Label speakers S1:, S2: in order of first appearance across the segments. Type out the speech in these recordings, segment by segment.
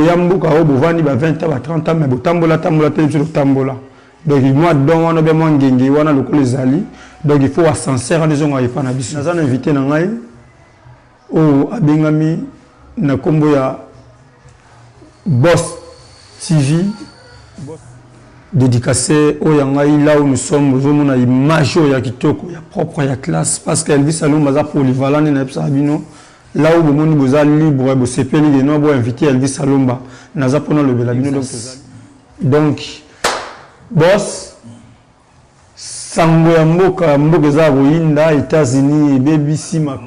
S1: boyambuka o bovandi ba 20 ans ba 30 ans mais botambola tambola te sur tambola donc moi donc on a bien ngenge wana lokolo ezali donc il faut ascenseur en disons ay pana biso naza invité na ngai o abengami na kombo ya Boss TV dédicacé au yangai là où nous sommes on a image ya kitoko ya propre ya classe parce qu'Elvis Salomba za polyvalent na ebsabino là où vous êtes libre, vous êtes invité Elvis Salomba. Donc, boss, Sango ya mboka za Rwanda, États-Unis, BBC Maka.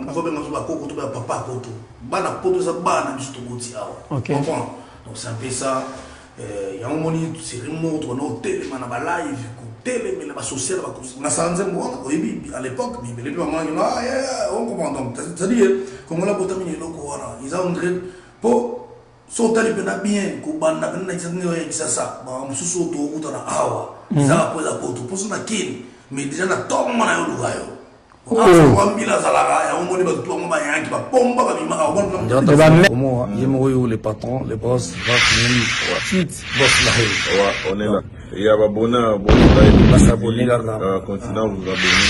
S1: Ok.
S2: Donc c'est un peu ça. Il y a un moment où c'est remote, on a un télé, on a un live. Télé, mais social, on a ça à l'époque, mais les plus on comprend donc. C'est-à-dire, comme on a terminé le Coran, ils ont pour sauter les peines bien, qu'on a ça, on se saute au bout de la awa, ils ont posé la porte, pour ce maquin, mais déjà, on a tout le monde à l'ouvrir. Comment les patrons, les boss, boss là.
S3: On est là. Il y a abonné, continuez à vous abonner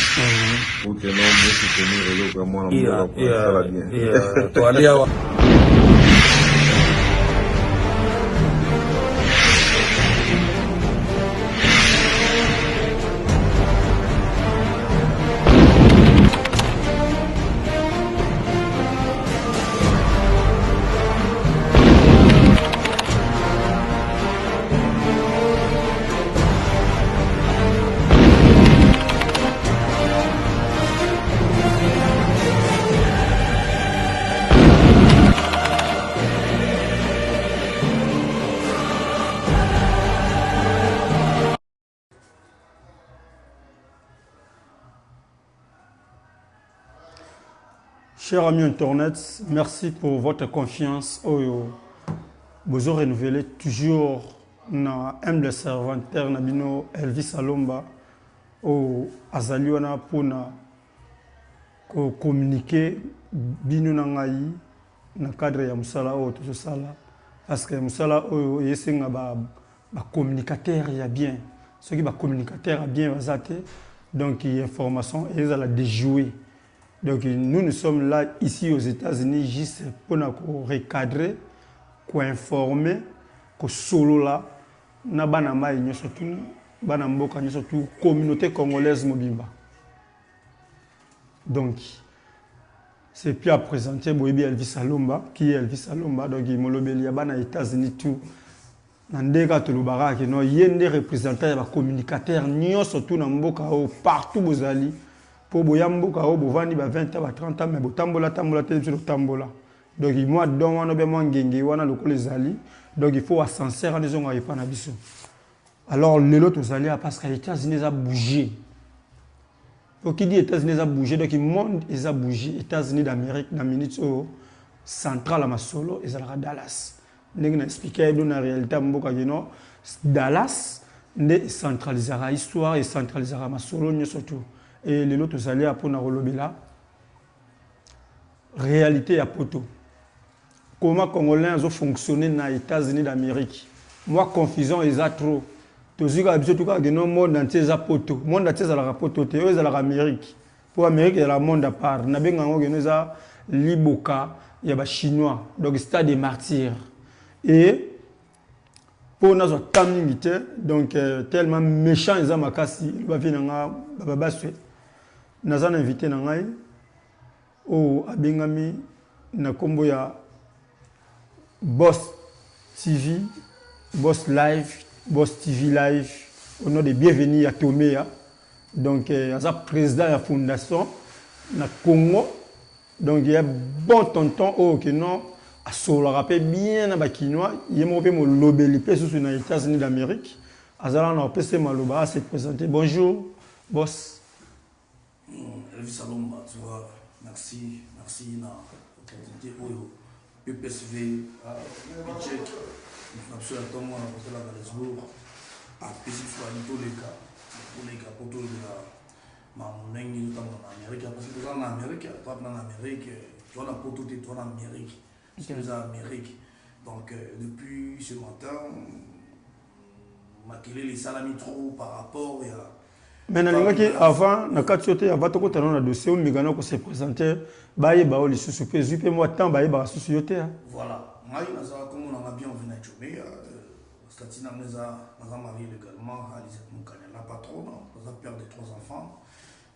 S3: pour que nous puissions soutenir vraiment.
S1: Chers amis Internet, merci pour votre confiance. Vous avez renouvelé toujours na humble serviteur Nabino Elvis Salomba au Azaliwana pour communiquer bino nangai na cadre ya musala o to sala parce que musala o yesenga ba communicateur ya bien ceux qui ba communicateur bien bazate donc information et ils la déjouer. Donc nous sommes là ici aux États-Unis juste pour nous recadrer, pour informer, pour solo là, na bana mai surtout bana mboka surtout communauté congolaise mobimba. Donc c'est puis à présenter Boyebi Elvis Salomba qui est Elvis Salomba donc il molobeli ya bana États-Unis tout. Nandeka to lubara que no yende représentant ya communicateur nyo surtout na mboka partout bozali. Pour boyambuka o bovandi ba 20 ans ba 30 ans mais botambola tambola te sur tambola donc moi donc on a bien ngenge wana lokolo ezali donc il faut ascenseur en disons ay pana biso alors les autres aux alliés parce que les États-Unis a bougé donc qui dit États-Unis a bougé donc le monde ils a bougé États-Unis d'Amérique dans minute centrale à Masolo et à Dallas n'ai expliqué dans la réalité mboka no Dallas ne centralisera histoire et centralisera Masolo surtout. Et les autres alliés pour la réalité à poto. Comment les Congolais ont fonctionné dans les États-Unis d'Amérique. Moi, confusion, ils ont trop. Tous les gens qui ont dit que le monde entier est à poto. Le monde entier est à poto. Eux, ils sont à l'Amérique. Pour l'Amérique, il y a le monde à part. Nous avons l'Iboka, il y a les Chinois. Donc, c'est des martyrs. Et pour nous, donc tellement méchant, ils ont makasi. Ils vont nous avons invité Nangai au Abengami na kombo ya Boss TV, Boss Live, Boss TV Live. On a des bienvenus à Tomea. Donc, il y a un président de la fondation na Congo. Donc, il y a bon tonton au non à solo rappel bien à Bakinois. Il y a mon peu mon lobby sur les États-Unis d'Amérique. Azala na PC Maloba s'est présenté. Bonjour, Boss.
S2: Elvis Salomba, tu vois, merci na opportunité oyo PPSV check absolument pour la Johannesburg à spécifiquement tous les cas pour tout le monde notamment en Amérique parce que en Amérique pas en Amérique tu as pour tout en Amérique c'est en Amérique Donc, depuis ce matin, Makele les salami trop par rapport à...
S1: Mais avant, na katiote avant to kotana na dossier migana ko se présenter baye ba oli susu pe zupe moi temps baye ba susu yote.
S2: Voilà, moi na za comme on a bien venu à Chomé, Statina nous a marié légalement à Lisette Moukanya, la patronne, nous a père de 3 enfants.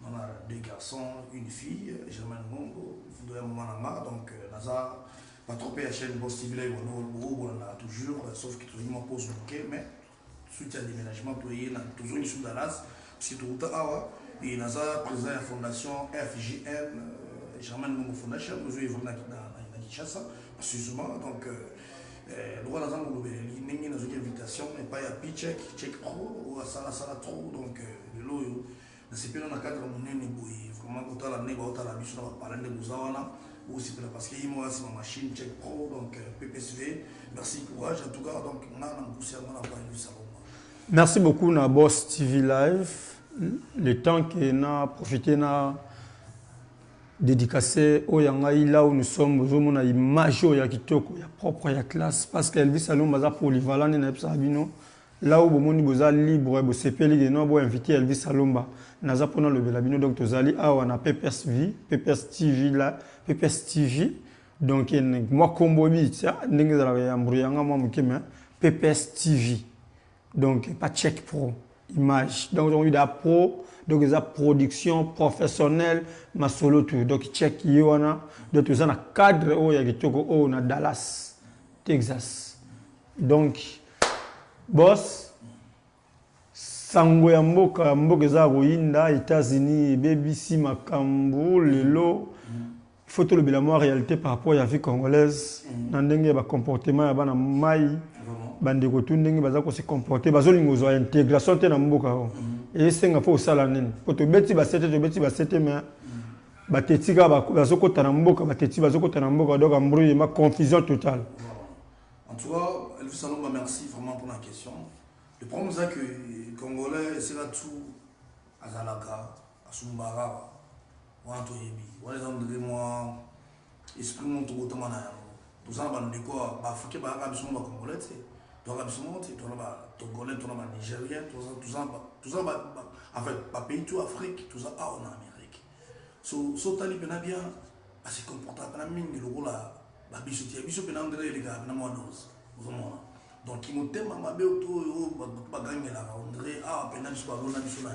S2: On a 2 garçons, une fille, Germaine Mongo, vous devez un donc Naza pas trop à chaîne boss civil on a toujours, sauf que tout le monde pose le mais soutien déménagement toujours une sous Dallas. C'est tout le temps, et nous avons président de la fondation FGN, Germaine Mongo Foundation, nous avons dans Kinshasa, précisément. Donc, nous avons une invitation, mais pas à Check Pro, ou à Sala Trop. Donc, le lot, c'est pas dans le cadre de mon ennemi, vraiment, quand on a l'année, on a la mission, on va parler de Bouzawana, ou c'est parce qu'il y a ma machine Check Pro, donc PPSV. Merci, courage. En tout cas, donc, on a poussé à mon appel du salon.
S1: Merci beaucoup, na Boss TV Live. Le temps qu'on a profité na dédicacé au Yangaï, là où nous sommes, on a image au Yakitoko, il y a propre, il y a classe, parce qu'Elvis Salom baza polyvalent, là où on est libre, on s'est payé, on a invité Elvis Salomba, naza pendant le Belabino, donc tozali, on a Pepers V, Pepers TV là, Pepers TV, donc moi combo ça, n'engue za la mbrouillanga moi mukeme, Pepers TV, donc pas Check Pro. Image. Donc, on a eu des pro, donc des production professionnelle, ma solo tout. Donc, check Yoana, donc tout ça, na cadre, oh, il y a Dallas, Texas. Donc, boss, Sango Mboka, Mboka za Rohinda, États-Unis, BBC, Makambo, Lelo, photo le bilan réalité par rapport à la vie congolaise, dans comportement, il y a mai. Bande retourner baza ko se comporter bazolingo zo intégration te na mboka et senga fo sala nini poto beti ba sete mais batetika bazokota na mboka bateti bazokota na mboka donc embrouille ma confusion totale.
S2: En tout cas, Elvis Salomba, merci vraiment pour la question. Le problème c'est que les Congolais c'est là tout à Zalaka, à Sumbara, ou à Toyebi, ou à les André moi esprit mon tout autant na tout ça bande de quoi ba Africain ba absolument ba Congolais donc absolument tu as Togolais, tu as Nigérien, tout ça en fait pas pays tout Afrique, tout ça en Amérique. So tali bien parce que comportement na mingi le rôle là ba biso bien André les gars na moinos vraiment donc il me thème ma be auto ba gagner là André pena biso ba lona biso na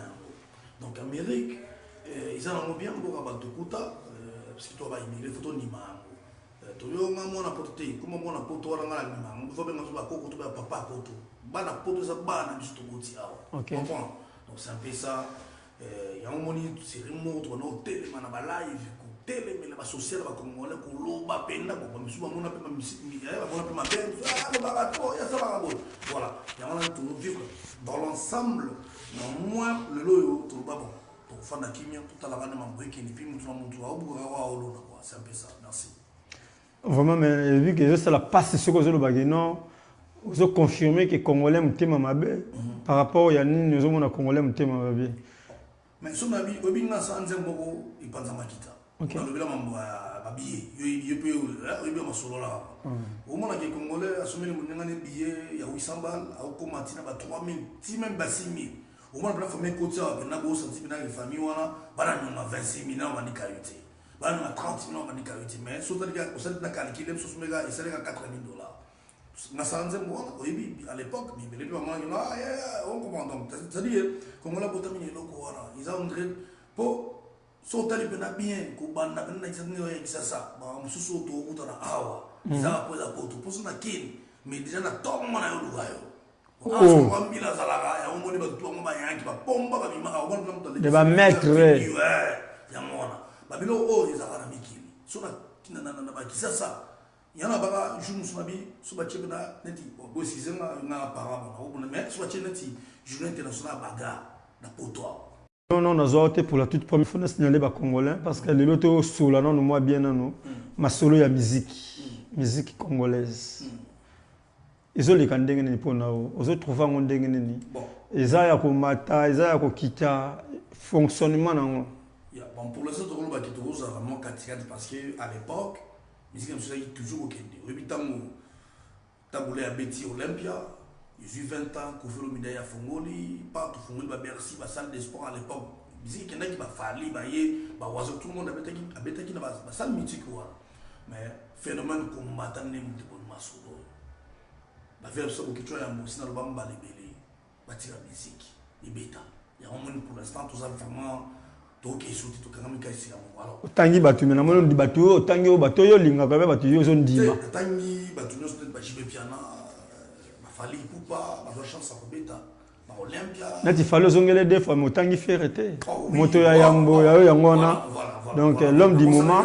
S2: donc Amérique ils ont bien beaucoup ba tokuta parce que toi ba immigrer photo ni ma toyo ngamona poto te kuma mona poto wala ngala ngima ngobe ngazo ba koko to ba papa poto bana poto za bana biso to goti awa comprends donc c'est un peu ça il y a un moment c'est remote on hôtel mana ba live ko télé mais ba social ba congolais ko loba penda ko ba misu ba mona pe ma misiki ya ba mona pe ma ben ba ba to ya ça va bon voilà il y a un tout vivre dans l'ensemble moins le loyo to ba bon pour faire na kimia tout la bana mambweki ni puis mutu na mutu au bugara wa olona quoi c'est un peu ça merci.
S1: Vraiment, mais vu que c'est la passe sur le bagage, non, vous avez confirmé que les Congolais ont été mabé par rapport à Yannick, nous avons Congolais ont été mabé.
S2: Mais son ami, au bina sans Zemboro, il pense à Makita. Dans le bilan, il peut y avoir solo là. Au moment où les Congolais assumé les billets, il y a 800 balles, à Okomatina, 3 000, si même 6 000. Au moment où la famille côté, il y a une famille, il y a 26 000 ans, il y a bah nous a 30 millions de carité mais sur le gars on s'est calculé sur ce méga et c'est $4 000 na sanze moi à l'époque mais les gens on comprend donc c'est-à-dire comme on l'a botamine loko voilà ils ont andré pour sauter bien ko banda na tsani yo ça ba mususu to utana awa ils ont posé la porte pour ça kin mais déjà na tom na yo lugayo on va mbila zalaka ya on moni ba tu ngoma yanki ba pomba ba bima on va
S1: de ba mettre
S2: ya mona babilo o ezaka na mikili so na bakisa ça yana baba jour musumabi so ba chebna neti bo sizenga na paraba na obuna mais so ba cheneti journée internationale baga na poto.
S1: Non, nous avons pour la toute première fois signaler les Congolais parce que les autres solo non moi bien non ma solo ya musique congolaise. Ils ont les kandenge ni pour nous ils ont trouvé un ndenge ni ezaya ko mata ezaya ko kita fonctionnement na.
S2: Bon, pour l'instant, on va vraiment parce qu'à l'époque, la musique est toujours au Kenya. Taboulé à Betty Olympia, j'ai eu 20 ans, Kofi Olomide à Fongoli, partout Fongoli, Bercy, la salle de sport à l'époque. Musique, il y en a qui m'a fallu, tout le monde avait été dans la salle mythique. Mais phénomène comme Matane, de bon masolo. La version que tu as aussi dans le bamba les belés, bâtir la musique, les bêta. Il y a un moment pour l'instant, tout ça vraiment.
S1: Tangi batu mena mono di batu tangi o batu yo linga ka batu yo zone dima
S2: tangi batu no sto ba jibe piana ba fali pupa ba chance ko beta ba Olympia
S1: na ti falo zongele des fois mo tangi ferete moto ya yambo ya yo yangona donc l'homme du moment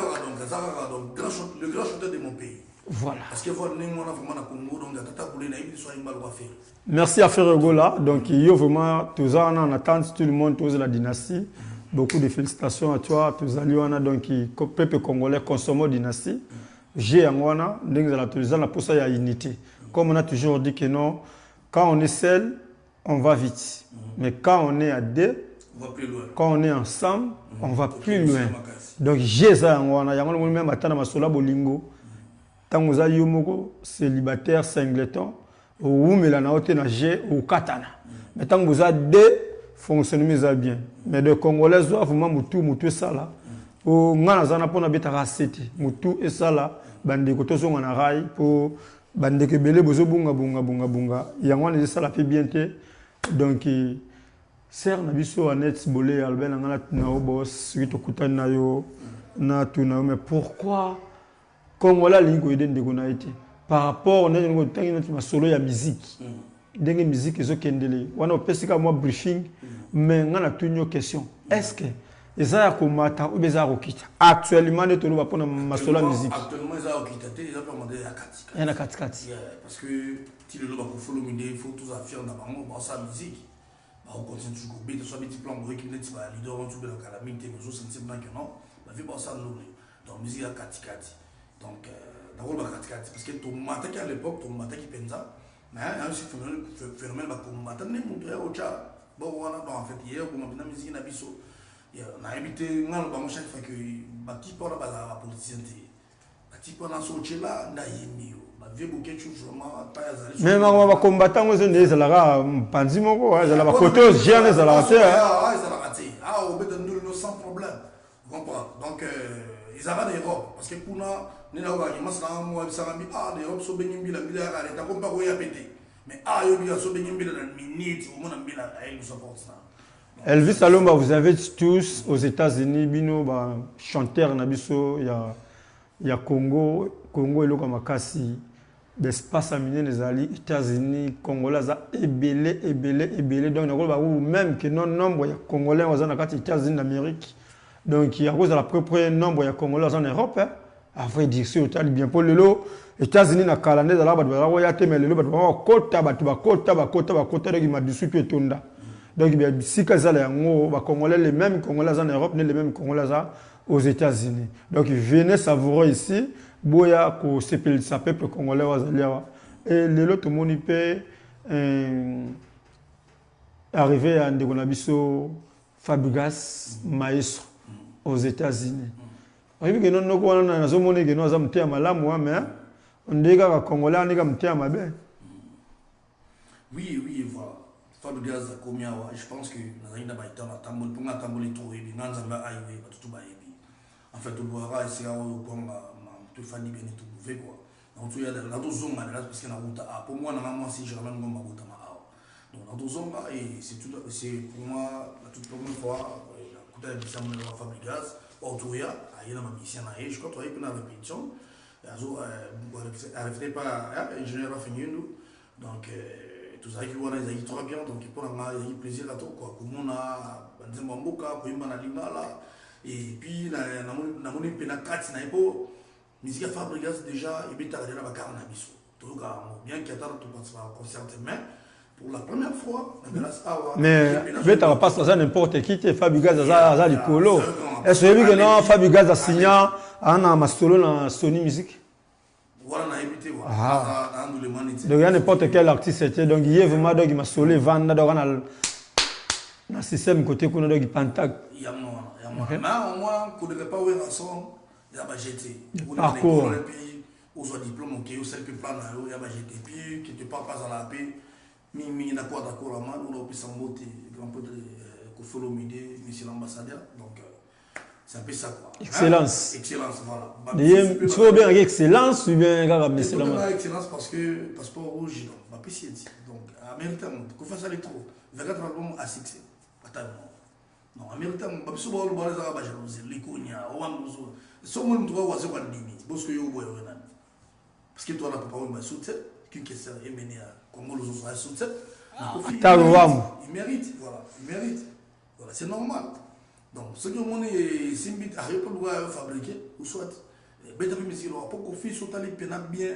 S2: donc le grand chanteur de mon pays
S1: voilà
S2: parce que voilà ni mona vraiment na Congo donc tata boulé na ibi so imbal wa faire
S1: merci à Frère Gola donc yo vraiment tous en attente tout le monde tous la dynastie. Beaucoup de félicitations à toi, tous les gens donc peuple congolais consomme dynastie. J'ai un wana, la pour ça il y a unité. Comme on a toujours dit que non, quand on est seul, on va vite. Mais quand on est à deux,
S2: on va plus loin.
S1: Quand on est ensemble, on va plus loin. Donc j'ai ça un wana, il y a même attendre ma sola bolingo. Tant que vous avez célibataire singleton, ou melana ote na j'ai ou katana. Mais tant que vous avez deux fonctionne bien. Mais les Congolais doivent vraiment mutu ça là. Au ngana zana pona betara seti mutu et ça là bande ko to so ngana rai pour bande ke belé bozo bunga. Yangwana ça la fait bien té. Donc ser na biso anet bolé albert ngana na obos suite okutana yo na tuna mais pourquoi Congolais lingo eden de kona été par rapport on a ngo tangi na solo ya musique. Dengue musique ils ont kendele wana opesika moi briefing mais on a une question est-ce que ezaya komata ou bezaya kokita actuellement ne tolo ba pona masola musique
S2: actuellement ezaya kokita te ezaya permettre ya katika
S1: yana katikati
S2: parce que ti le ba ko follow minde il faut tous affirmer dans bango ba sa musique ba on continue toujours bête soit petit plan pour équipe net ba leader on tube la calamité mais aussi sentir que non ba fait pas ça nous donc musique ya katikati donc d'abord ba katikati parce que to mata à l'époque to mata qui penza mais un phénomène ba ko mata ne mu ya ocha bon voilà en fait hier pour ma musique na biso on a évité ngal ba chaque fois que ba qui pour la politicien ba qui pour na soche là na yemi ba vie beaucoup chose vraiment pas azali
S1: mais ma combattant aux ne ezala panzi moko ezala ba côté jeune ezala raté
S2: ezala raté au bet nous sans problème vous comprenez donc ils avaient des robes parce que pour na ni na ba ki masala mo ça va des robes so benimbi la bila ya ta ko pas ko ya pété. Mais
S1: Elvis Alomba, vous avez tous aux États-Unis, bino ba chanteur nabiso il y a Congo et le Kamakasi d'espace aminé les alliés États-Unis Congolais ebélé donc même que non nombre il y a Congolais aux États-Unis d'Amérique donc il y a cause de la propre nombre il y a Congolais en Europe à vrai dire c'est total bien pour le lot États-Unis na calendrier de la bas de la te mais le bas kota donc il m'a dit super tonda donc il y a si kazala yango ba Congolais les mêmes Congolais en Europe les mêmes Congolais aux États-Unis donc venez savourer ici boya ko sepel sa peuple congolais wazalia et le lot monde il peut arriver à Ndegonabiso Fabregas maestro aux États-Unis. Oui, que non ko wana na zomone que non za mtia malamu mais ndeka ka congolais ndeka mtia mabe.
S2: Oui, voilà. Fabregas a commis je pense que na baita na tambol ponga tambol to ebi nanza ba aiwe batutu ba ebi. En fait tout boira c'est au Congo tout fani bien tout bouvé quoi. Donc tu y a la dozonga là parce que na route pour moi na moi si je ramène ngomba route ma donc la dozonga et c'est pour moi la toute première fois la côté de Samuel Fabregas autoria ayena ma mission na je crois toi na répétition azo arrêtez pas ingénieur finindo donc tout ça qui wana ezaki trop bien donc pour nga il plaisir à toi quoi comme on a banzemba mboka ko imba na lingala et puis na moni pena kati na ipo musique Fabregas déjà et bita na ba karna biso tout cas bien qu'il attend tout passe au concert mais pour la première fois
S1: mais beta passe ça n'importe qui te Fabregas za likolo est-ce que non Fabregas a signé ana masolo na Sony Music
S2: voilà na évité voilà dans le manité
S1: donc il y a n'importe quel artiste était donc il y a vraiment donc il m'a solé vendre donc na système côté qu'on a donc pantag
S2: mais au moins qu'on ne pas ouais ensemble il a pas jeté
S1: parcours
S2: aux diplômes, ok, au celle que plan, il y a GTP, quelque part pas à la paix, mi n'a quoi d'accord à mal, on a pu s'en monter, grand peu de Kofolo Mide, monsieur l'ambassadeur, donc c'est un peu ça quoi.
S1: Excellence.
S2: Hein? Excellence, voilà.
S1: Tu veux bien avec excellence ou bien avec
S2: excellence parce que passeport rouge, donc en même temps, qu'on fasse les trop, 24 albums à succès, attends. Non, en même temps, je suis les cognacs, si on me trouve, c'est quoi le limite? Parce que toi, là, papa, on m'a soutenu, qu'une question est menée à Congo, les autres soutenu. Il mérite, voilà, il mérite. Voilà, c'est normal. Donc, ce que mon est simbi à répondre fabriquer, ou soit, bête mais si l'on a pas confié sur ta lippe, n'a bien,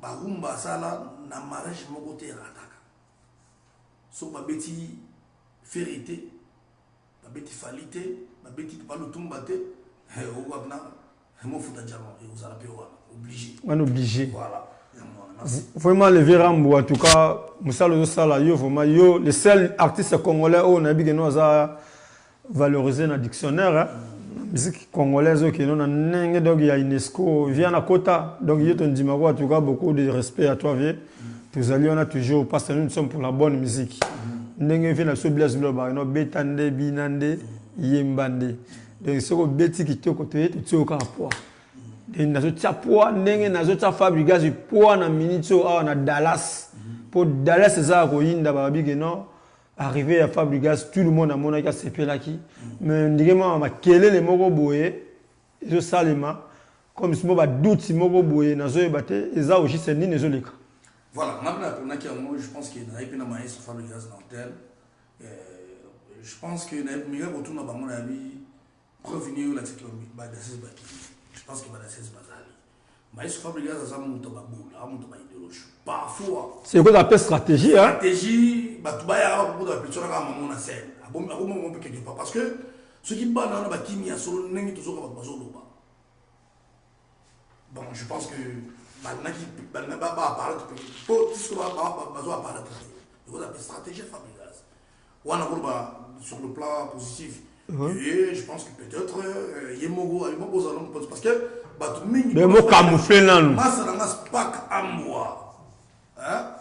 S2: barumba, ça là, n'a mariage, mon côté rataka. Sauf ma bêtise, vérité. Ma bêtise falité, ma bêtise pas le tombe batté, au wagna, mon fout à diamant, et vous allez obligé.
S1: On est obligé.
S2: Voilà.
S1: Vraiment, le Vérambo, en tout cas, Moussa le Sala, yo, le seul artiste congolais où on a bien valorisé dans le dictionnaire, la musique congolaise qui est dans le donc il y a UNESCO, vient à Kota, donc il y a en tout cas beaucoup de respect à toi, tous alliés, on a toujours, parce que nous sommes pour la bonne musique. Ndenge vient à ce blaze global, no betande, binande, yembande. Donc ce que beti qui te côté, tu es au poids. Et nazo tia poids, ndenge nazo tia fabriquer du poids na minito na Dallas. Pour Dallas c'est ça ko yinda ba bigi non. Arriver à fabriquer tout le monde a mon aka sepela qui. Mais ndenge ma kele le moko boye, zo salema comme si mo ba doute moko boye nazo ebate eza aussi c'est ni nazo leka.
S2: Voilà, je pense qu'il y a une maïs sur le gaz dentaire. Je pense que Miguel retourne à mon avis, revenir la technologie. Je pense qu'il va la 16 basali. Maïs sur le gaz, ça monte à boule, à monte à idéologie. Parfois.
S1: C'est quoi la stratégie, hein?
S2: Stratégie, tu vas y avoir beaucoup de personnes à mon scène. À bon moment, quelque part. Parce que ce qui bat dans la chimie, c'est n'est toujours pas besoin de bas. Bon, je pense que. Stratégie fabricage. On a sur le plan positif. Et je pense que peut-être Yemogo parce que
S1: le mot camouflé là nous.
S2: Spak Amboa.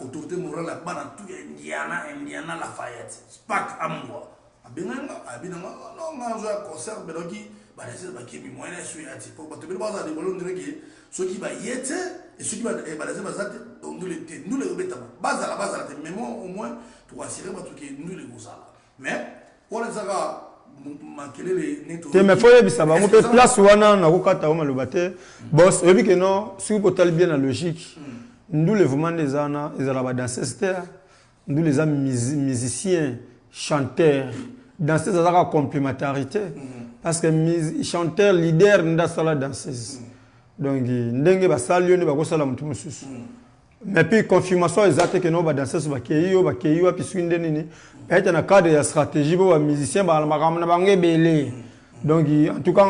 S2: Autorité morale là bas tout Indiana Lafayette. Spak Amboa. Abinanga non un concert beloki ba laisser ba kimi moyen sur ati pour ba te ba de bolon direki ceux qui va y être et ceux qui va laisser ba zate donc nous les rebeta base à la mais moi au moins pour assurer ba tout que nous les gosala mais pour les aga manquer les neto
S1: mais faut y bisa ba mo pe place wana na ko kata o malobate boss ebi que non si vous tali bien la logique nous les vraiment des ana ils ala ba danseurs nous les musiciens chanteurs dans ces complémentarité parce que chanteur leader nda sala danseuse donc ndenge ba salio ne ba ko sala mutu mususu mais puis confirmation exacte que non ba danseuse ba keyo puis swinde nini peut-être na cadre de stratégie ba musicien ba makamna ba ngebele donc en tout cas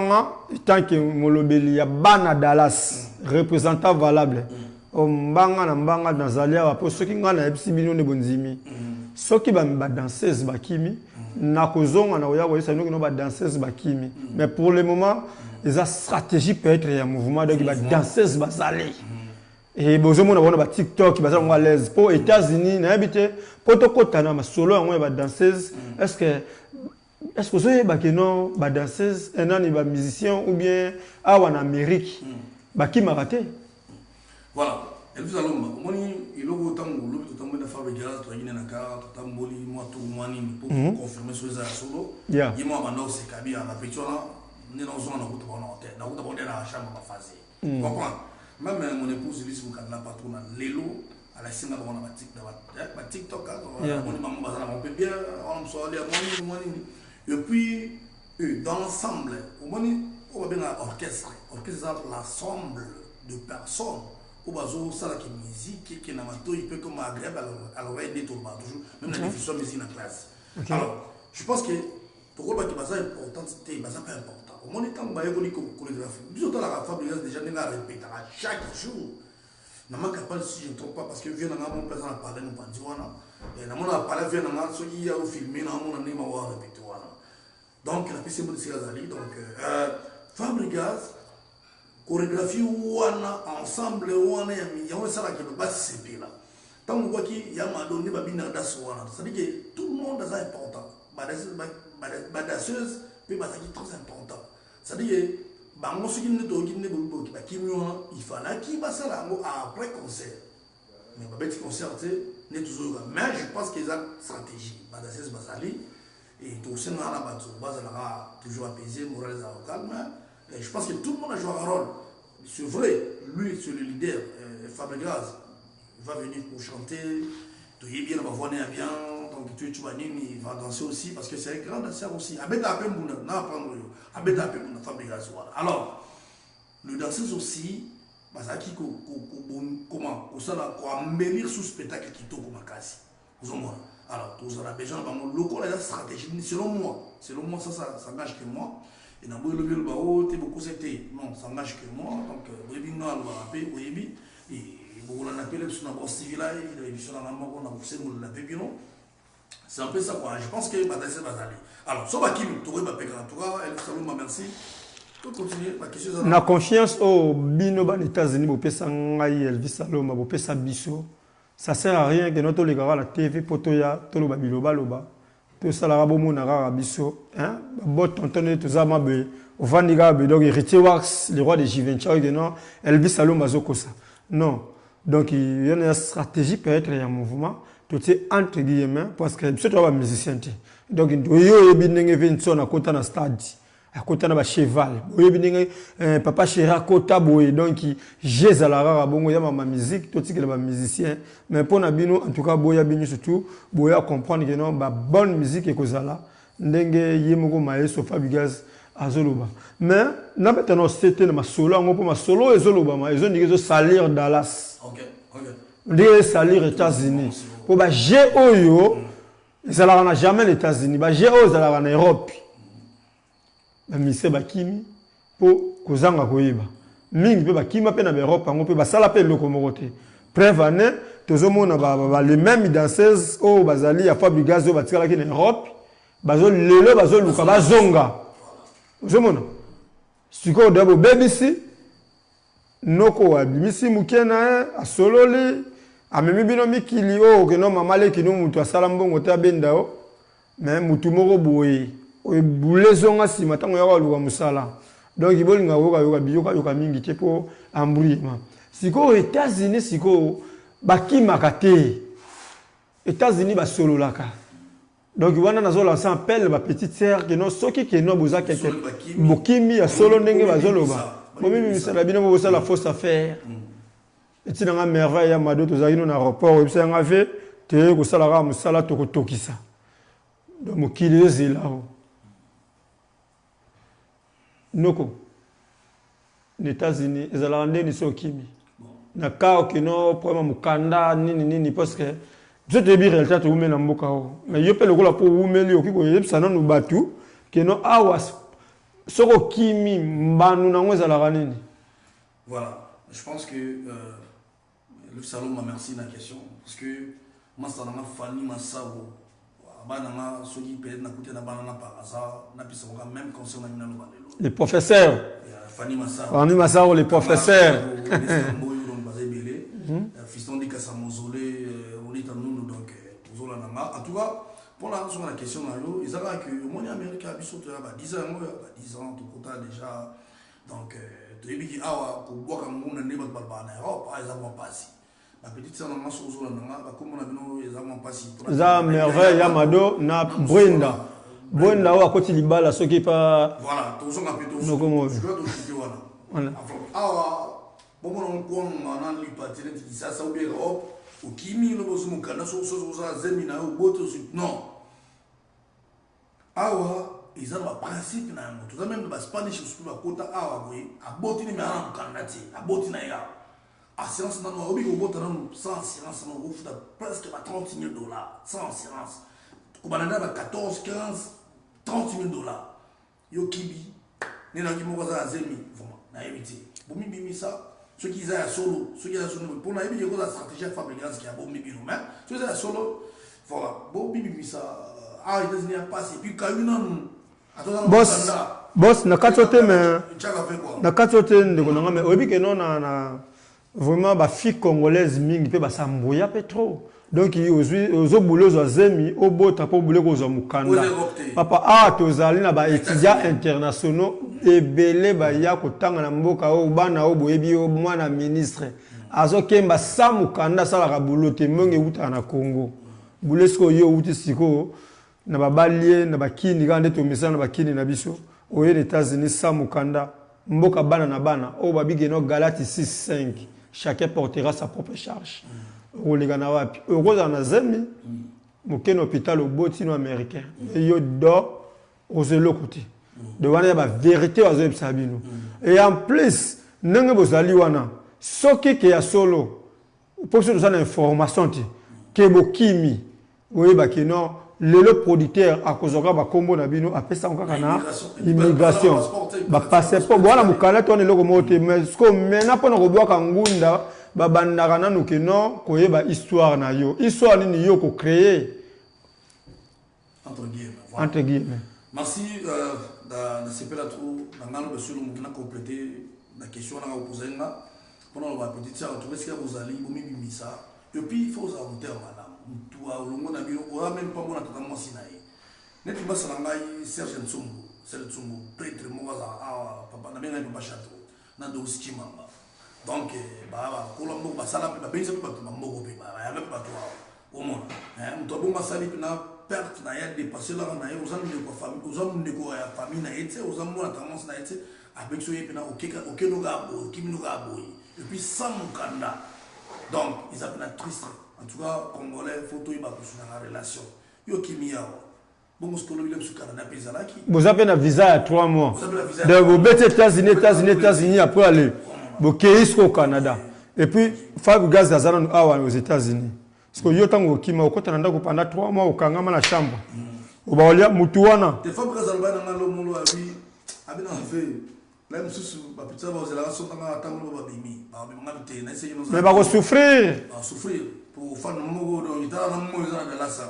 S1: tant que molobeli ya bana Dallas représentant valable mbanga na mbanga dans alia ba pour ceux qui ngana ebisi bino ne bonzimi ceux qui ba danseuse ba kimi na kozonga na oya oyesa nous ba danseuse ba kimi mais pour le moment les stratégie peut être un mouvement donc ba danseuse ba salé et bozomo na bona ba TikTok ba za l'aise pour États-Unis na habité pour to kotana ma solo en ba danseuse est-ce que vous ba que non ba danseuse un an ba musicien ou bien en Amérique ba qui m'a raté
S2: voilà. Elvis Alomba, il a autant de la fabrique de la carte, tamboli, moi tout mani pour confirmer sur les solo. Il m'a demandé c'est Kabi à la picture là, nous avons une route en tête, la route dans la chambre à phase. Comprends? Même mon épouse dit que la patronne Lelo à la scène dans la TikTok, on peut bien, on soit allé à moi. Et puis dans l'ensemble, on va bien l'orchestre, l'ensemble de personnes. Au bazo ça la musique qui n'a pas il peut comme agréable à l'oreille des toujours même la diffusion musique en classe. Alors je pense que pourquoi qui basa important c'était basa pas important au moins temps ba yoko chorégraphie du autant la fabrication déjà n'est pas répéter à chaque jour na ma capable si je ne trompe pas parce que vient dans mon présent à parler nous pas wana et na mon a parler vient dans ce qui a au filmer na mon na ma répéter wana donc la piste de Sirazali donc Fabregas chorégraphie wana ensemble wana ya on ça là qui va se séparer là tant on voit qu'il y a madonné babina das wana ça dit que tout le monde est important badasseuse puis bazaki très important ça dit que bango ce qui ne to qui ne bo ki ba kimio il fallait qui va ça là après concert mais ba petit concert n'est toujours mais je pense qu'ils ont stratégie badasseuse bazali et tout ça na la bato bazala toujours apaiser moral au calme. Je pense que tout le monde a joué un rôle. C'est vrai, lui, c'est le leader. Fabregas va venir pour chanter. Tu bien, va voir bien. Donc tu vas venir, il va danser aussi parce que c'est un grand danseur aussi. Abeta Apembouna, n'a apprendre. Abeta Apembouna, Fabregas. Alors, le danseur aussi, Bazaki, comment pour embellir ce spectacle qui tourne comme un casse. Vous en alors, tous on a besoin de local la stratégie. Selon moi, ça engage que moi. Et dans le bureau, beaucoup c'était non, ça engage que moi. Donc, il y a c'est un peu ça quoi. Je pense que alors, ça va qui nous merci.
S1: Na confiance au bino ban États-Unis bo pesa ngai Elvis Saloma bo pesa biso. Ça sert à rien que notre les gars la TV potoya tolo ba biloba loba. Tout ça la bomo na rara biso hein bot tontonné tout ça mabe au vandiga be donc héritier wax le roi de Givenchy que non Elvis Saloma zokosa. Non. Donc il y a une stratégie peut-être il y a un mouvement tout est entre guillemets parce que c'est toi musicien. Donc il yo ebinenge vinson à côté na stade. À côté de cheval, papa chéra kota boy donc j'ai à la rare bongo ya ma musique tout ce que les musiciens mais pour nabino en tout cas boya bini surtout boya comprendre que non ba bonne musique et kozala ndenge yemoko maestro Fabregas azoloba mais na betano c'était na solo ngo pour ma solo ezoloba ma ezo ndike zo salir Dallas
S2: OK
S1: ndike salir États-Unis pour ba G oyo ezala na jamais les États-Unis ba G oyo ezala na Europe mise bakimi po kozanga koyeba mingi pe bakima pe na Europe ngo pe basala pe loko te preuve ane tozomona les mêmes danseuses o bazali ya Fabregas o batikala ki na Europe bazo lelo bazo luka bazonga ozomona siko dabo BBC noko abimisi mukena asololi amemi bino mikili o ke no mamale kino mutu asala mbongo ta benda o mais mutu moko boye o boulezonga sima tango ya luka musala donc ibolinga yoka biyoka mingi te po embrouillement siko aux États-Unis siko bakimaka te États-Unis ba sololaka donc wana nazo lancer appel ba petite sœur que non soki que non boza quelque bokimi ya solo ndenge bazoloba bomimi misala bino boza la fausse affaire eti na merveille ya mado tozaki no na aéroport ebisa nga fe te ko sala ka musala to ko tokisa donc mokili ezela noko les États-Unis ils allaient rendre ni sokimi na kao kino problème mukanda nini parce que je te dis réalité to umela mboka o mais yo pe lokola po umeli okiko yebisa nanu batu kino awas soko kimi mbanu na ngweza la nini.
S2: Voilà, je pense que le salon m'a merci la question parce que moi ça n'a Fanny Massavo banana soki pe na kuté na banana par hasard na pisa même concernant na lobandelo
S1: les professeurs
S2: Fanny Massaro
S1: les professeurs
S2: fiston di kasa mozolé on est en nous donc ozola nanga en tout cas pour la question na yo izaka que mon Amérique a biso to ba 10 ans tout kota déjà donc to yebiki awa ko boka muna ne ba na Europe a ezama pasi la petite sœur na sozo na ba comme na bino ezama pasi
S1: za merveille ya mado na Brenda Brenda wa koti libala soki pa
S2: voilà to zonga pe to
S1: no como
S2: je dois te voilà awa bon on ko na li patine qui ça ou bien Europe au kimi lo bozo mukana so za zemina au boto non awa ils ont un principe na moto ça même ba Spanish sur la kota awa boy aboti ni mara mukandati aboti na ya assurance na no obi ko bota na sans assurance na ofu da presque $30,000 sans assurance ko banana ba 14 15 $30,000 yo kibi ni na kimo za zemi vraiment na éviter bomi bimi ça ceux qui ont solo ceux qui ont solo pour na éviter ko la stratégie Fabregas qui a bomi bimi mais ceux qui ont solo voilà bomi bimi ça ah États-Unis a passé puis quand une boss
S1: boss na katote mais
S2: Tchaka fait quoi?
S1: na katote ndeko nanga mais obi que non na vraiment ba fille congolaise mingi pe ba samboya pe trop. Donc aux boulots aux zemi au bota pour bouler aux mukanda. Papa tozali na ba étudiants internationaux et belé ba ya ko tanga na mboka o bana o boyebi o mwana ministre. Azo kemba samukanda sala ka boulote monge uta na Congo. Boulesko yo uti siko na ba balie na ba kini kande to misana ba kini na biso. Aux États-Unis samukanda mboka bana na bana o babige no Galati 6-5. Chacun portera sa propre charge. Oligana wapi okoza na zemi mokene hôpital au botino américain et yo do ozelo côté de wana ba vérité wazo ebsabino et en plus ndenge bozali wana soki ke ya solo pour que ça na information ti ke bokimi oyeba ke non le producteur akozoka ba kombo na bino apesa nkaka na immigration ba passeport bona mukala to ne loko mote mais ce que mena pona ko bwaka ngunda babandaka nanu ke non koyeba histoire na yo histoire nini yo ko créer entre guillemets
S2: merci na sepela trop na ngalo besolo mukina compléter la question na poser nga pendant la petite sœur tout ce que vous allez vous mimisa et puis il faut ajouter madame toi longo na bino o même pas mona totalement sinaï neti basala ngai Serge Ntsumbu prêtre moza papa na benga papa château na do skimamba. Donc, Colombo, Basala, la Benza, Mambo, la même pas toi. Au moins, on doit bon Massali, perte, n'a dépassé là, on a aux hommes de la famille, n'a été, aux hommes, la tendance n'a été, avec ce yépina, aucun Nogabo, Kim Nogabo, et puis sans Mukanda. Donc, ils appellent la triste. En tout cas, Congolais, photo, il va pour la relation. Yo Kimia.
S1: Vous avez un visa à 3 mois. Vous êtes États-Unis, après aller. Au Canada. Et puis, Fab Gaz aux États-Unis. Parce que Yotango Kima, au côté pendant 3 mois au Kangama la chambre. Au Baolia, Mutuana.
S2: Fab Gaz dans le monde a fait. Même si la pizza va aux élections,
S1: mais va souffrir.
S2: Souffrir. Pour faire le mot de la salle.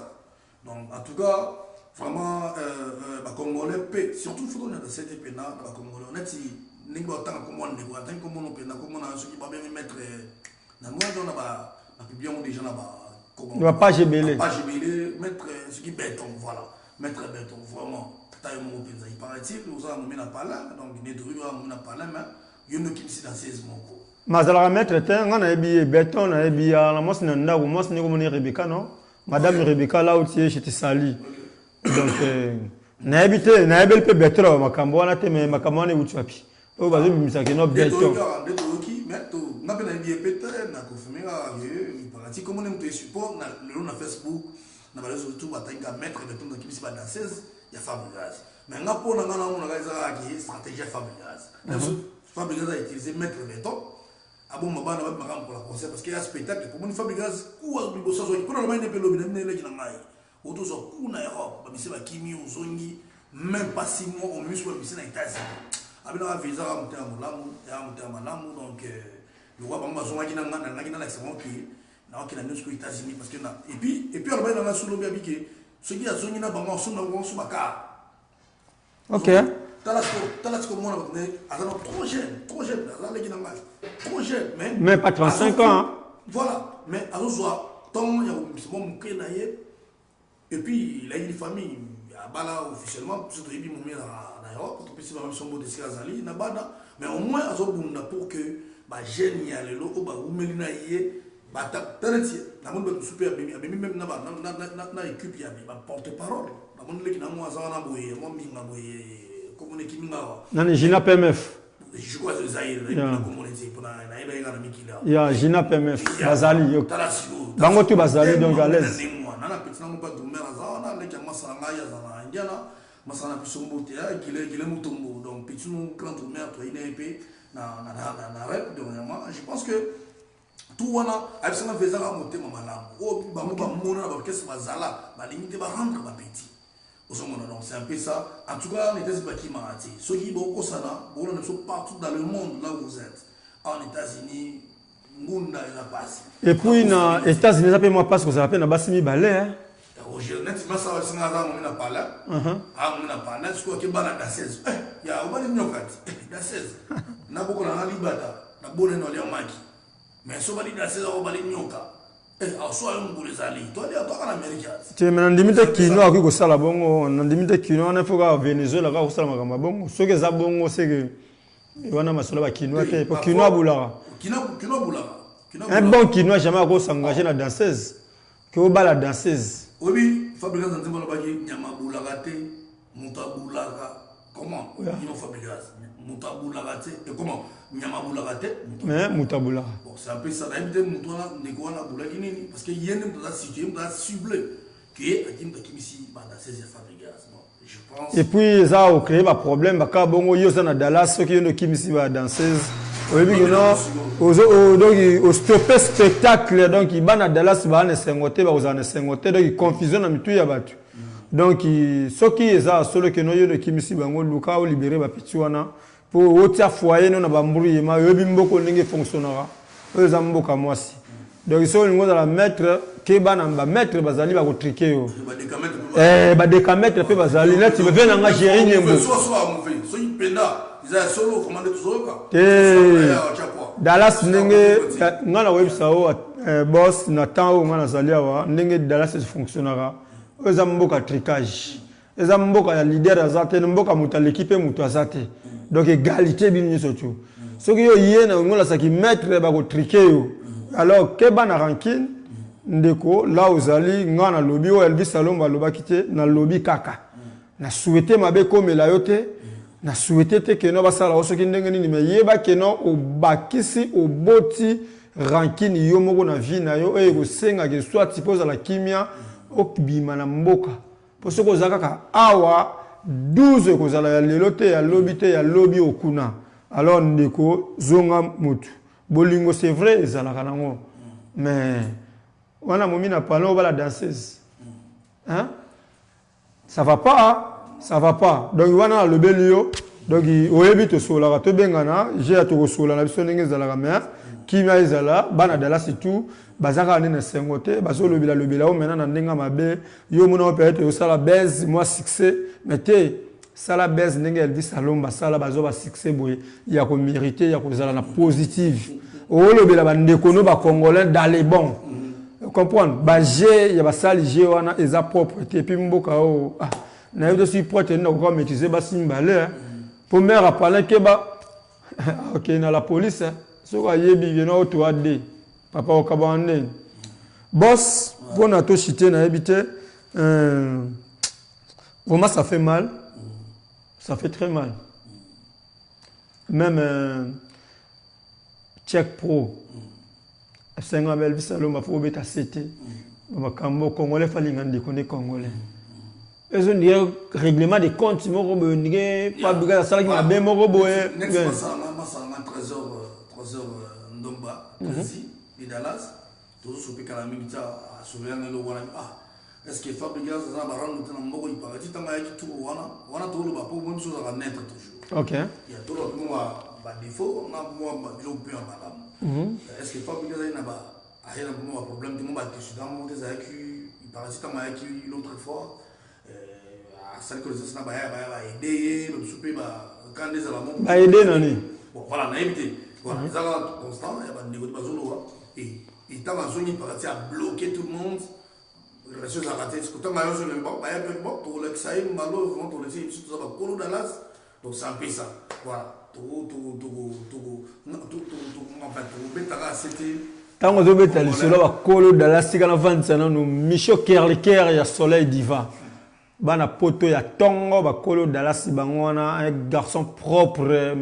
S2: Donc, en tout cas, vraiment, les Congolais, surtout il faut donner cette pénale, les Congolais, on est ningo tant comme on négo tant comme on pena comme on a ce qui va bien mettre na moi dans la publier on déjà là-bas
S1: on va pas gébeler
S2: mettre ce qui béton voilà mettre béton vraiment taille mon penza il paraît-il nous avons mis na pala donc ne de rue on na pala mais il y a qui ici dans 16 moko
S1: mazala mettre terre on a bien béton na bien la mos na ndako mos ni comme Rebecca non madame Rebecca là où tu es je te salue donc na habité na belle peu béton makambo wana te mais makambo ne utswapi. Oh, vas-y, mais que non, béton.
S2: Na pena ndiye pete na kufumira ye parati comme on aime te support na le na Facebook na balezo tout batanga mettre béton dans kibisi ba danseuse ya Fabregas mais nga pona nga na mona ga za ki stratégie Fabregas Fabregas a utilisé mettre béton abo mabana ba makam pour la concert parce qu'il y a spectacle pour mon Fabregas ku wa bibo so ko na maine pelo bi na le ki na ngai oto so ku na Europe ba bisi ba kimi uzongi même pas 6 mois au muscle bisi na États-Unis abina visa à monter à Malamu donc le roi Bamba zonga qui n'a l'accent qui n'a aucun annonce aux États-Unis parce que et puis on va dans la sous-lobby habité ce qui a zongi na Bamba son dans son baka.
S1: OK.
S2: Talas comme moi trop jeune là les gens trop jeune
S1: mais pas 35 ans.
S2: Voilà mais à soit tant il y a bon mukenaye et puis il a une famille bala officiellement tout tribu mon na Europe tout petit même son beau de Azali na bada mais au moins azobunda pour que ba jeune ya lelo o ba umelina yé ba tarati na mon be super bimi même na équipe ya ba porte parole na mon leki na mo azana boye mo minga boye comme ne kiminga
S1: na Gina PMF
S2: je crois que Zaire na communauté pour na ina na mikila
S1: ya Gina PMF Bazali yo bango tu Bazali donc à l'aise
S2: na petit na mo pas de mer azana leki masanga ya zana indiana masana pisombote ya gile mutombo donc petit nous grand mère toi ina épée na rep dernièrement je pense que tout wana absana vezala motema malamu o ba mo ba mona ba kesi bazala ba limite ba rendre ba petit donc c'est un peu ça en tout cas on était pas qui marati ceux qui beaucoup ça là bon on est partout dans le monde là où vous êtes en États-Unis ngunda ina passe
S1: et puis na États-Unis ça peut moi passe que ça appelle na basimi balé hein
S2: Roger net ma ça c'est ngana mo na pala mo na pala ce que bana da 16 ya o bani nyokati da 16 na boko na libata na bone no le maki mais so bali da 16 o bali nyoka so a ngulezali to ali to kana America
S1: te mena ndimite kino akiko sala bongo ndimite kino na foka Venezuela ka kusala makamba bongo soke za bongo seke wana masolo ba kino te po kino abulaka
S2: kino bulaka
S1: un bon kino jamais ko s'engager na danseuse que au bal la danseuse
S2: oui fabriquer dans le baki nyama bulaka te mutabulaka comment ils vont fabriquer mutabulaka te et comment nyama bulaka te
S1: mais mutabulaka
S2: bon c'est un peu ça d'habitude mutona nekona bulaki nini parce que yene mutata situé mutata ciblé que akim takimisi ba danseuse fabriquer je pense
S1: et puis ça a créé un problème baka bongo yo ça na Dallas ceux qui ont kimisi ba danseuse donc au stopper spectacle donc il va na Dallas ba na sengote ba uzana sengote donc confusion na mitu ya batu donc ceux qui eza solo que no yo de kimisi bango luka o libérer ba pitiwana pour otia foyer no na ba mburi ma yo bimboko ndenge fonctionnera eux za mboka mwasi donc so lingo za la maître ke bana ba maître bazali ba ko triquer yo ba décametre pe bazali là tu me viens na gérer nyembo
S2: so ipenda solo commandé tout
S1: Dallas ndenge ngana websao boss na temps ngana zalia wa ndenge Dallas fonctionnera eza mboka tricage eza mboka ya leader azate mboka muta l'équipe muta azate donc égalité binu surtout ce qui yo yena ngola saki maître ba ko triquer yo alors ke bana ranking ndeko là ozali ngana lobby o Elvis Salomba loba kité na lobby kaka na souhaiter mabe comme la yote na souhaité que no basala osoki ndenge nini me yeba ke no obakisi oboti rankini yo moko na vie na yo e ko senga ke soit tipose la kimia okbima na mboka poso ko zaka awa 12 ko zala ya lelo te ya lobby te ya lobby okuna alors ndeko zonga mutu bolingo c'est vrai zala kanango mais wana momina palo ba la danseuse hein ça va pas donc wana le belio donc oyebi to sola to bengana j'ai to sola na biso ndenge zala kamera kimia ezala bana dala surtout bazaka na sengote bazo lobila o mena na ndenga mabe yo mona peut être sala base moi succès mais te sala base ndenge Elvis Salomba sala bazo ba succès boye ya ko mériter ya ko zala na positive o lobila ba ndeko no ba congolais dans les bons comprendre ba G ya ba sali G wana eza propreté puis mboka o na yo aussi pour tenir ko maîtriser ba simbale pour me rappeler que ba OK na la police so ka yebi geno to ade papa o kabande boss pour na to cité na habité vraiment ça fait mal, ça fait très mal, même Check Pro c'est un bel visalo ma faut beta CT makambo congolais fali ngandi connaît congolais ils ont dit règlement des comptes moko bonige pas biga sala ki mabe moko boye
S2: ma trésor ndomba kasi di Dallas tout ce que la milita a souvenir le wana est-ce que Fabregas ça va rendre dans moko il paraît tanga yaki tout wana tout le ba pour même chose à net toujours. OK. Il y a tout le ba défaut on a moi ba bilo peu en madame. Est-ce que Fabregas il n'a pas rien à problème tout le monde ba dessus dans mon des yaki il paraît tanga yaki l'autre fois ça que ça n'a pas aider le souper ba quand des alamons
S1: ba aider nani.
S2: Bon voilà na éviter. Voilà, ça va constant il y a ba négocier ba zolo et il t'a besoin il paraît à bloquer tout le monde. La chose à rater, c'est que tu as sur le banc, il y a un banc, tu as l'examen, malheureusement, tu as l'examen, tu as le colo Dallas, donc c'est un peu ça. Voilà.
S1: Tant que tu as le colo Dallas, tu as le vent, Michaud Kerliker, il y a Soleil Diva. Bana poto ya tongo ba colo Dallas bangwana un garçon propre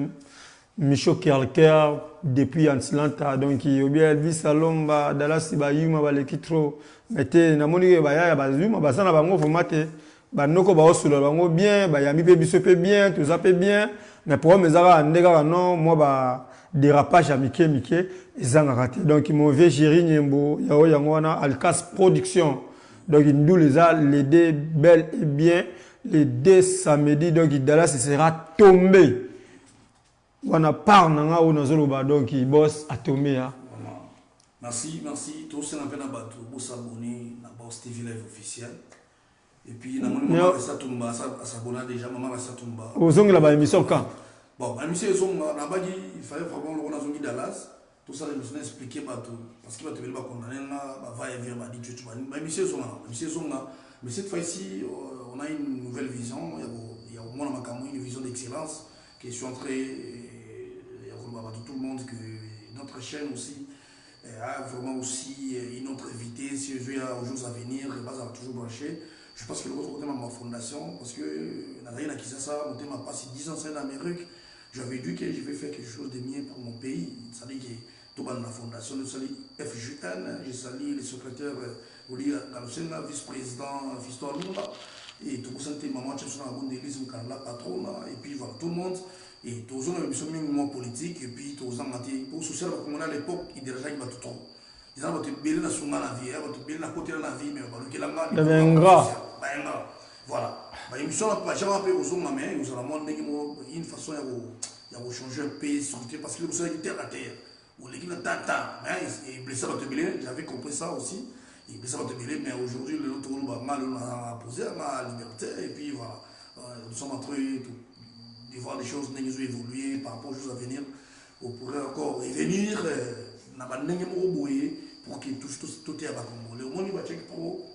S1: Michaud Kerliker depuis Atlanta donc il y a Elvis Salomba Dallas ba yuma ba lekitro mete na moni ba ya ba yuma ba sana bango formate ba noko ba osula bango bien ba yami pe biso pe bien tout ça pe bien mais pour mes ara ndeka non moi ba dérapage à Mike ezanga raté donc mauvais géri nyembo ya yango wana Alcas production donc il nous les a l'aidé bel et bien les deux samedi donc Dallas sera tombé. On a parlé donc il bosse à tomber.
S2: Merci. Tous ces gens qui ont s'abonner à la Boss TV Live officiel. Et puis, maman ça tomba, ça s'abonne déjà, maman ça tomba.
S1: Aux ongles là-bas, émission quand?
S2: Bon, l'émission, il fallait vraiment le rendre à Dallas. Tout ça, je me suis expliqué parce qu'il va te dire qu'on va et vient, m'a dit, tu vas l'émission, mais cette fois-ci, on a une nouvelle vision. Il y a au moins une vision d'excellence qui est centrée. Il y a tout le monde que notre chaîne aussi a vraiment aussi une autre invité. Si je veux aux jours à venir, je vais toujours brancher. Je pense que le côté de ma fondation, parce que Nathalie Nakisasa, mon thème a passé 10 ans en Amérique. J'avais dit que je vais faire quelque chose de mieux pour mon pays. Ça dit que tout le monde la fondation, je salue FJN, je salue le secrétaire Oli Galosena, vice-président Fiston Lunda, et tout le monde, maman Tchèche, la patronne, et puis voilà, tout le monde. Et tous les gens sont même politique, et puis tous les gens pour social, comme on a à l'époque, ils diraient qu'ils battent trop. Ils ont battu bien la souma la vie, ils ont battu bien la côté de la vie, mais ils ont battu la vie. Voilà. Ils me sont pas jamais appelé aux hommes, mais ils ont une façon de changer un peu, parce que vous savez, terre à terre. Ou les gens tata, ils blessés à votre billet, j'avais compris ça aussi. Ils blessés à votre billet, mais aujourd'hui, le tour mal on a posé à ma liberté, et puis voilà. Nous sommes en train de voir des choses qui ont évolué par rapport aux choses à venir. On pourrait encore revenir, pour que tout est à bas comme le monde va checker pour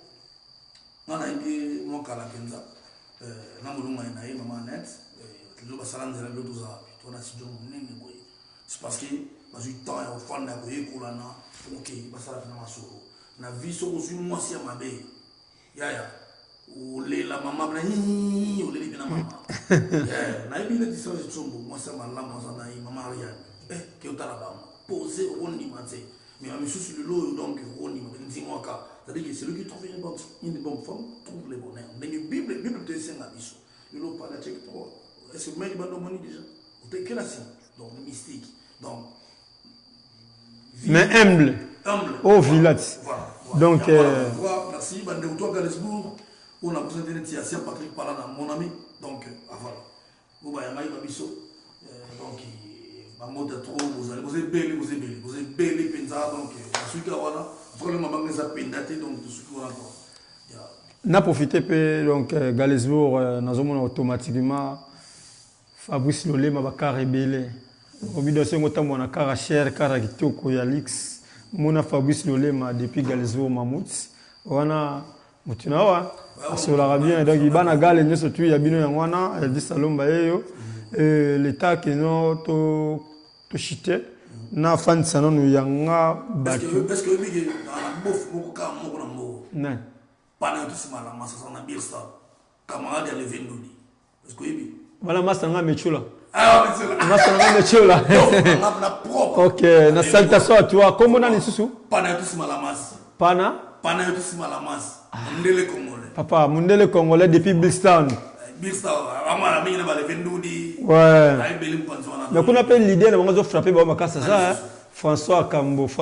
S2: on a été mon cas la kenza maman net le basalan de l'autre on a si c'est parce que parce que temps est au fond de la ok basala na masoro na vie sur une mois si à ma bé ya ou la maman na ou les na maman na ibi la distance de sombo moi ça m'a la moi ça na maman rien que tu as poser on dit mais à monsieur sur le lot donc on dit moi c'est-à-dire que celui qui trouve une bonne femme trouve le bonheur. Mais la Bible te dit ça. Il n'a pas la check pour. Est-ce que vous m'avez demandé déjà? Vous êtes quel assis? Donc, mystique. Donc.
S1: Mais humble. Au village.
S2: Voilà.
S1: Donc.
S2: Merci. Bandeuto à Galesbourg. On a besoin d'une tiation. Patrick Palana, mon ami. Donc, voilà. Vous voyez, il y a donc, vous allez belle, pensa donc celui qui a vraiment les appendatés donc de ce qu'on a encore.
S1: N'a profité peu donc Galesbourg nous automatiquement Fabrice Lolé m'a carrébélé. Au bout de ce moment on a caractère caractère ya Lix. Mon Fabrice Lolé m'a depuis Galesbourg Mammouth. On a mutinawa sur l'arabien donc il bana gale nyoso tu ya bino yangwana Elvis Salomba yeyo. L'état qui non to chité na fan sanon nous yanga
S2: batu est-ce que bigi na bof moko ka moko na moko
S1: non
S2: pana to simala masa na birsta camarade le vendudi est-ce que bibi
S1: voilà masa nga mechula
S2: mechula
S1: masa nga mechula
S2: na propre
S1: OK na salutation à toi comment on est sous
S2: pana to simala masa
S1: pana
S2: to simala masa mundele congolais
S1: papa mundele congolais depuis Bilstown. Ouais. Mais qu'on appelle l'idée de m'avoir frappé par ma casse ça François Cambo petit.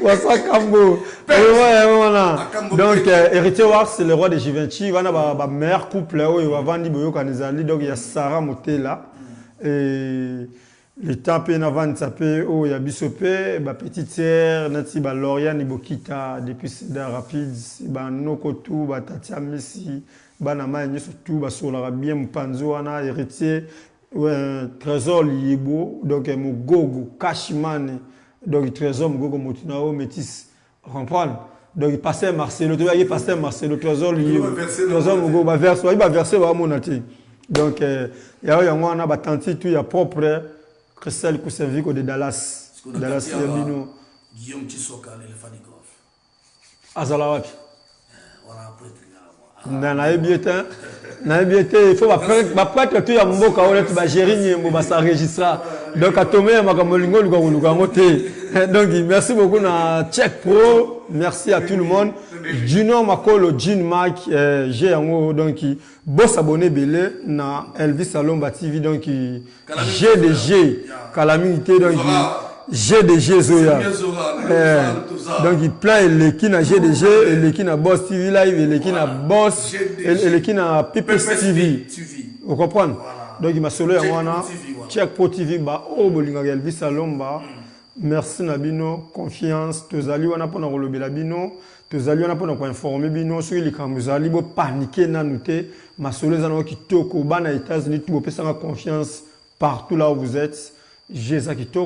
S1: François Cambo. Voilà. Donc héritier War c'est le roi de Givenchy, va na meilleur couple là où il va vendre boyo kanizali donc il y a Sarah Motela et le temps pe na vendre ça pe oh il y a Bisopé ba petite sœur nati ba Lauriane Ibokita depuis Cedar Rapids ba Nokotu ba Tatia Messi ba na manye surtout ba sola bien mpanzo wana héritier trésor libo donc Mugogo Kashimane donc trésor Mugogo Motinao métis comprendre donc il passait Marcelo tu vois il passait Marcelo trésor libo trésor Mugogo ba verser il va verser ba monati donc il y a wana ba tanti tout ya propre Christelle Koussenviko de Dallas. Dallas Yabino.
S2: Guillaume Tisoka, l'éléphant du golf.
S1: Azalawapi.
S2: Voilà, après.
S1: Il faut prêtre tout ya mboka on est ba gérer nyembo ba s'enregistrer. Donc à tomber makamolingo lukango te. Donc merci beaucoup na Check Pro. Merci à tout le monde. Junior Makolo Jean Mark j'ai yango donc boss abonné belé na Elvis Salomba TV donc GDG calamité donc GDG Zoya. Donc il plein l'équipe na GDG et l'équipe na Boss TV Live et l'équipe na Boss et l'équipe na Pipes TV. Vous comprenez? Donc il m'a solo yango na Check Pro TV ba o bolinga Elvis Salomba merci Nabino, confiance, tozali wana pona kolobela bino, tozali wana pona ko informer bino sur les kamuzali bo paniquer na nuté, masolo za na kitoko bana États-Unis tout pesa confiance partout là où vous êtes. Jésus kitoko